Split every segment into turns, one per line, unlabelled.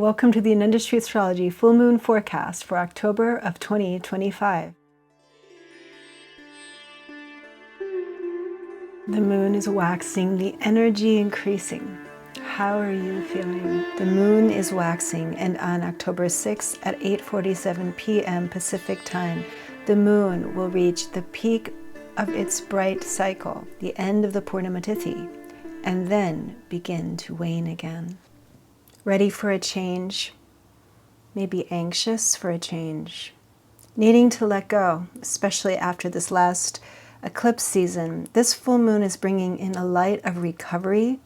Welcome to the Industry Astrology Full Moon Forecast for October of 2025. The moon is waxing, the energy increasing. How are you feeling? The moon is waxing, and on October 6th at 8:47 p.m. Pacific time, the moon will reach the peak of its bright cycle, the end of the Purnima Tithi, and then begin to wane again. Ready for a change, maybe anxious for a change, needing to let go, especially after this last eclipse season. This full moon is bringing in a light of recovery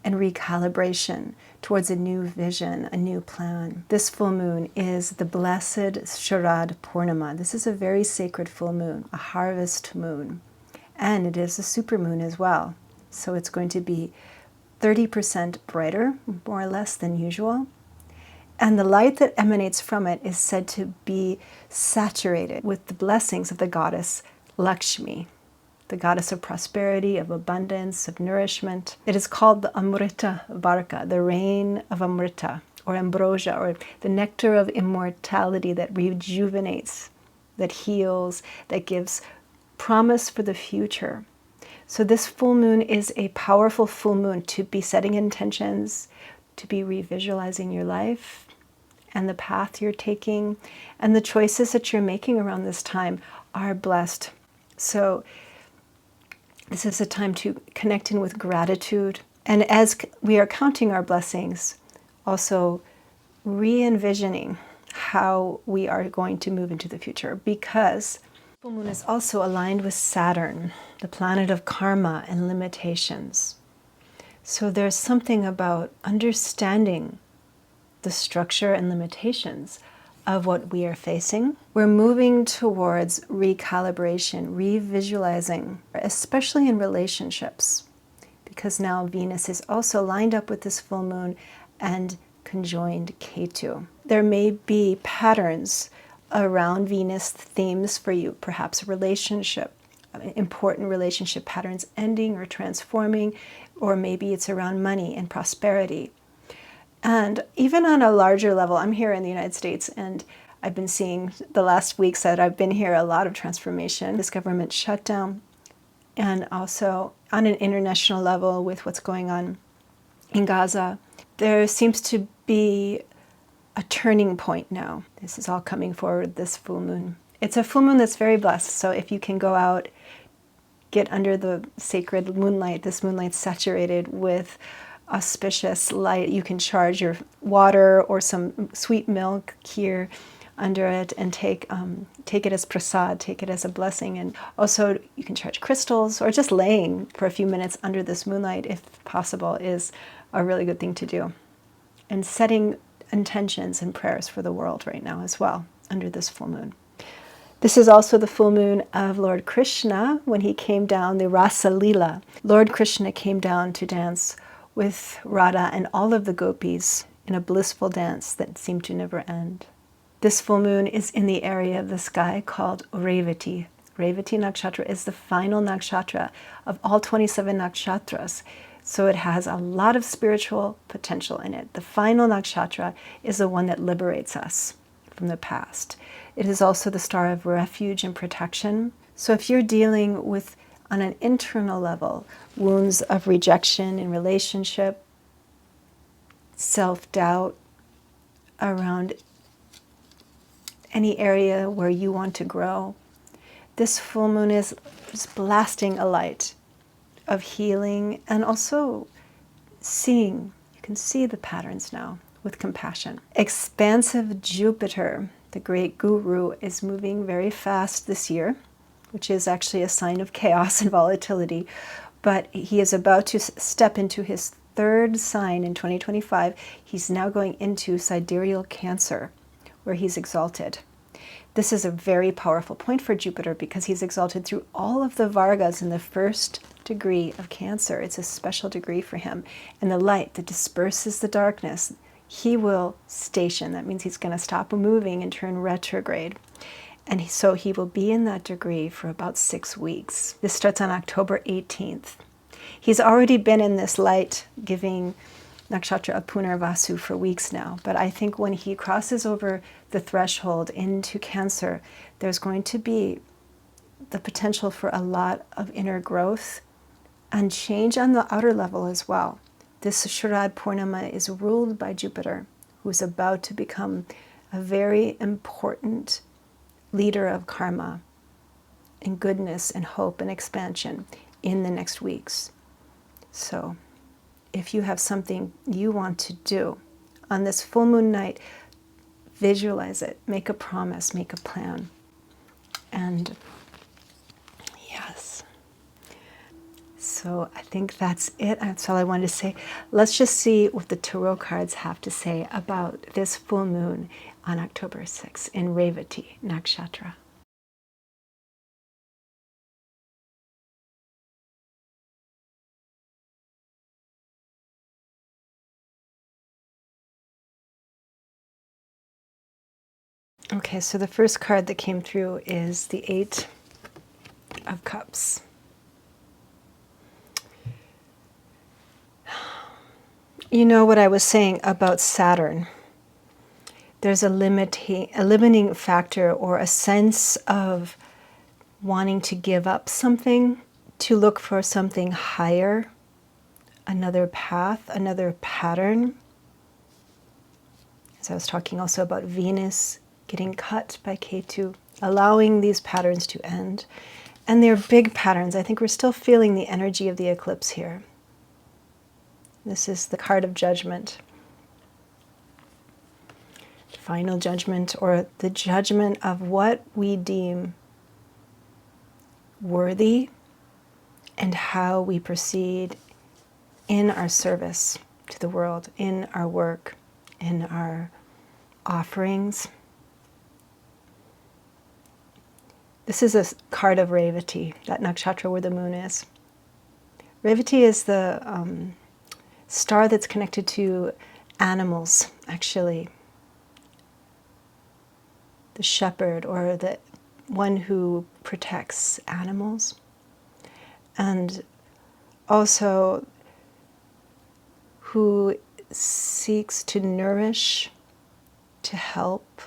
and recalibration towards a new vision, a new plan. This full moon is the blessed Sharad Purnima. This is a very sacred full moon, a harvest moon, and it is a supermoon as well. So it's going to be 30% brighter, more or less, than usual. And the light that emanates from it is said to be saturated with the blessings of the goddess Lakshmi, the goddess of prosperity, of abundance, of nourishment. It is called the Amrita Varka, the rain of Amrita, or ambrosia, or the nectar of immortality that rejuvenates, that heals, that gives promise for the future. So this full moon is a powerful full moon to be setting intentions, to be revisualizing your life and the path you're taking, and the choices that you're making around this time are blessed. So this is a time to connect in with gratitude. And as we are counting our blessings, also re-envisioning how we are going to move into the future, because full moon is also aligned with Saturn, the planet of karma and limitations. So there's something about understanding the structure and limitations of what we are facing. We're moving towards recalibration, revisualizing, especially in relationships, because now Venus is also lined up with this full moon and conjoined Ketu. There may be patterns around Venus themes for you, perhaps a relationship, important relationship patterns ending or transforming, or maybe it's around money and prosperity. And even on a larger level, I'm here in the United States, and I've been seeing the last weeks that I've been here a lot of transformation, this government shutdown, and also on an international level with what's going on in Gaza. There seems to be a turning point now. This is all coming forward this full moon. It's a full moon that's very blessed. So if you can go out, get under the sacred moonlight, this moonlight's saturated with auspicious light. You can charge your water or some sweet milk here under it and take it as prasad, take it as a blessing. And also you can charge crystals, or just laying for a few minutes under this moonlight, if possible, is a really good thing to do. And setting intentions and prayers for the world right now as well under this full moon. This is also the full moon of Lord Krishna when he came down, the Rasa Leela. Lord Krishna came down to dance with Radha and all of the gopis in a blissful dance that seemed to never end. This full moon is in the area of the sky called Revati. Revati nakshatra is the final nakshatra of all 27 nakshatras. So it has a lot of spiritual potential in it. The final nakshatra is the one that liberates us from the past. It is also the star of refuge and protection. So if you're dealing with, on an internal level, wounds of rejection in relationship, self-doubt around any area where you want to grow, this full moon is blasting a light of healing, and also seeing, you can see the patterns now with compassion. Expansive Jupiter, the great guru, is moving very fast this year, which is actually a sign of chaos and volatility, but he is about to step into his third sign in 2025. He's now going into sidereal Cancer, where he's exalted. This is a very powerful point for Jupiter because he's exalted through all of the Vargas in the first degree of Cancer. It's a special degree for him. And the light that disperses the darkness, he will station. That means he's going to stop moving and turn retrograde. And so he will be in that degree for about 6 weeks. This starts on October 18th. He's already been in this light, giving nakshatra of Punarvasu for weeks now. But I think when he crosses over the threshold into Cancer, there's going to be the potential for a lot of inner growth and change on the outer level as well. This Sharad Purnima is ruled by Jupiter, who's about to become a very important leader of karma and goodness and hope and expansion in the next weeks. So if you have something you want to do on this full moon night, visualize it, make a promise, make a plan. And yes. So I think that's it. That's all I wanted to say. Let's just see what the tarot cards have to say about this full moon on October 6th in Revati nakshatra. Okay, so the first card that came through is the Eight of Cups. You know what I was saying about Saturn. There's a limiting factor or a sense of wanting to give up something, to look for something higher, another path, another pattern. As I was talking also about Venus getting cut by Ketu, allowing these patterns to end. And they're big patterns. I think we're still feeling the energy of the eclipse here. This is the card of judgment. Final judgment, or the judgment of what we deem worthy and how we proceed in our service to the world, in our work, in our offerings. This is a card of Revati, that nakshatra where the moon is. Revati is the star that's connected to animals, actually. The shepherd, or the one who protects animals. And also who seeks to nourish, to help.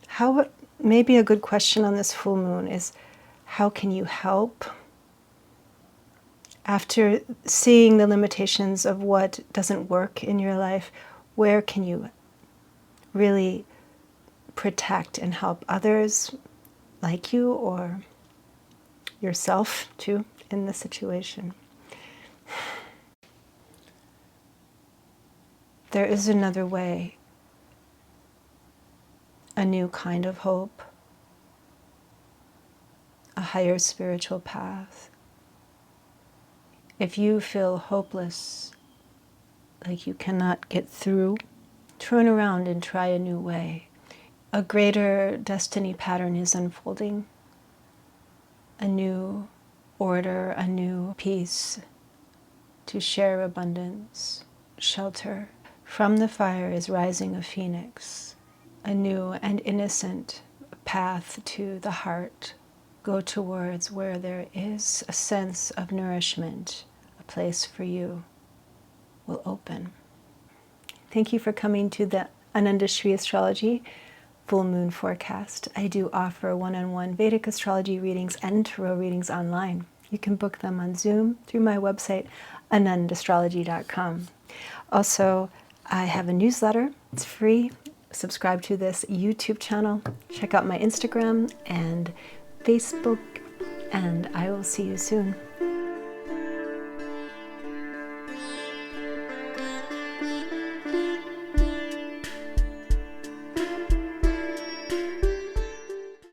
How, maybe a good question on this full moon is, how can you help? After seeing the limitations of what doesn't work in your life, where can you really protect and help others like you, or yourself too, in the situation? There is another way, a new kind of hope, a higher spiritual path. If you feel hopeless, like you cannot get through, turn around and try a new way. A greater destiny pattern is unfolding, a new order, a new peace to share abundance, shelter. From the fire is rising a phoenix, a new and innocent path to the heart. Go towards where there is a sense of nourishment, a place for you will open. Thank you for coming to the Ananda Shri Astrology Full Moon Forecast. I do offer one-on-one Vedic astrology readings and tarot readings online. You can book them on Zoom through my website, anandastrology.com. Also, I have a newsletter. It's free. Subscribe to this YouTube channel. Check out my Instagram and Facebook, and I will see you soon.